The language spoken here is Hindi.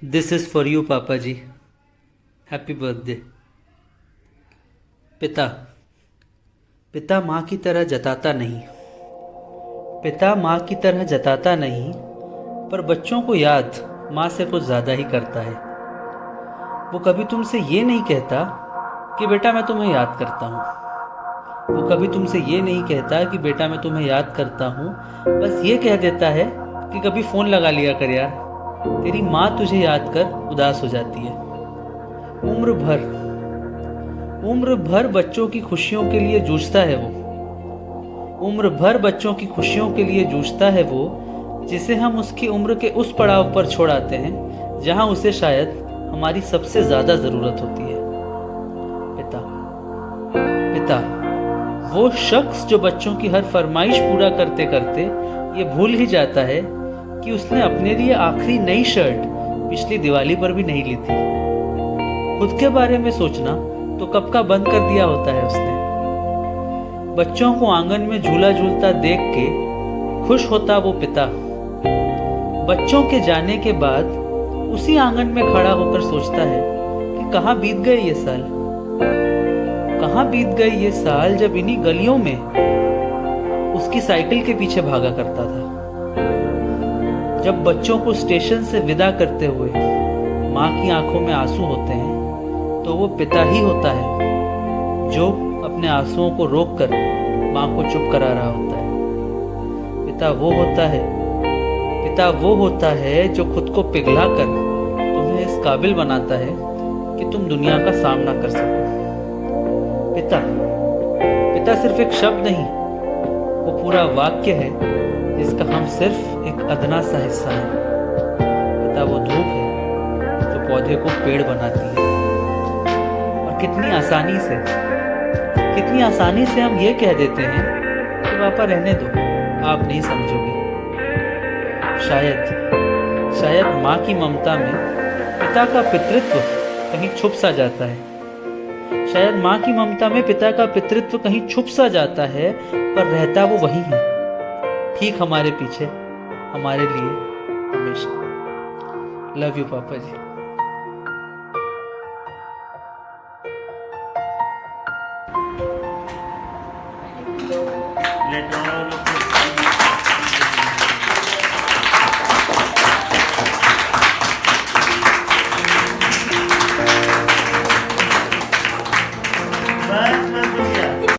दिस इज़ फॉर यू पापा जी। Happy birthday. पिता। पिता माँ की तरह जताता नहीं। पिता माँ की तरह जताता नहीं, पर बच्चों को याद माँ से कुछ ज़्यादा ही करता है। वो कभी तुमसे ये नहीं कहता कि बेटा मैं तुम्हें याद करता हूँ। वो कभी तुमसे ये नहीं कहता कि बेटा मैं तुम्हें याद करता हूँ। बस ये कह देता है कि कभी फ़ोन लगा लिया कर यार, तेरी माँ तुझे याद कर उदास हो जाती है। उम्र भर उम्र भर बच्चों की खुशियों के लिए जूझता है वो। उम्र भर बच्चों की खुशियों के लिए जूझता है वो, जिसे हम उसकी उम्र के उस पड़ाव पर छोड़ आते हैं जहां उसे शायद हमारी सबसे ज्यादा जरूरत होती है। पिता। पिता वो शख्स जो बच्चों की हर फरमाइश पूरा करते करते ये भूल ही जाता है कि उसने अपने लिए आखिरी नई शर्ट पिछली दिवाली पर भी नहीं ली थी। खुद के बारे में सोचना तो कब का बंद कर दिया होता है उसने। बच्चों को आंगन में झूला झूलता देख के खुश होता वो पिता। बच्चों के जाने के बाद उसी आंगन में खड़ा होकर सोचता है कि कहाँ बीत गए ये साल। कहाँ बीत गए ये साल जब इन्हीं गलियों में उसकी साइकिल के पीछे भागा करता था। जब बच्चों को स्टेशन से विदा करते हुए माँ की आंखों में आंसू होते हैं, तो वो पिता ही होता है जो अपने आंसुओं को रोककर माँ को चुप करा रहा होता है। पिता वो होता है जो खुद को पिघला कर तुम्हें इस काबिल बनाता है कि तुम दुनिया का सामना कर सको। पिता सिर्फ एक शब्द नहीं, वो पूरा वाक्य है जिसका हम सिर्फ एक अदना सा हिस्सा है। पिता वो धूप है जो पौधे को पेड़ बनाती है। और कितनी आसानी से हम ये कह देते हैं कि पापा रहने दो, आप नहीं समझोगे। शायद माँ की ममता में पिता का पितृत्व कहीं छुप सा जाता है। शायद माँ की ममता में पिता का पितृत्व कहीं छुप सा जाता है, पर रहता वो वही है, ठीक हमारे पीछे, हमारे लिए हमेशा। लव यू पापा जी। Let all of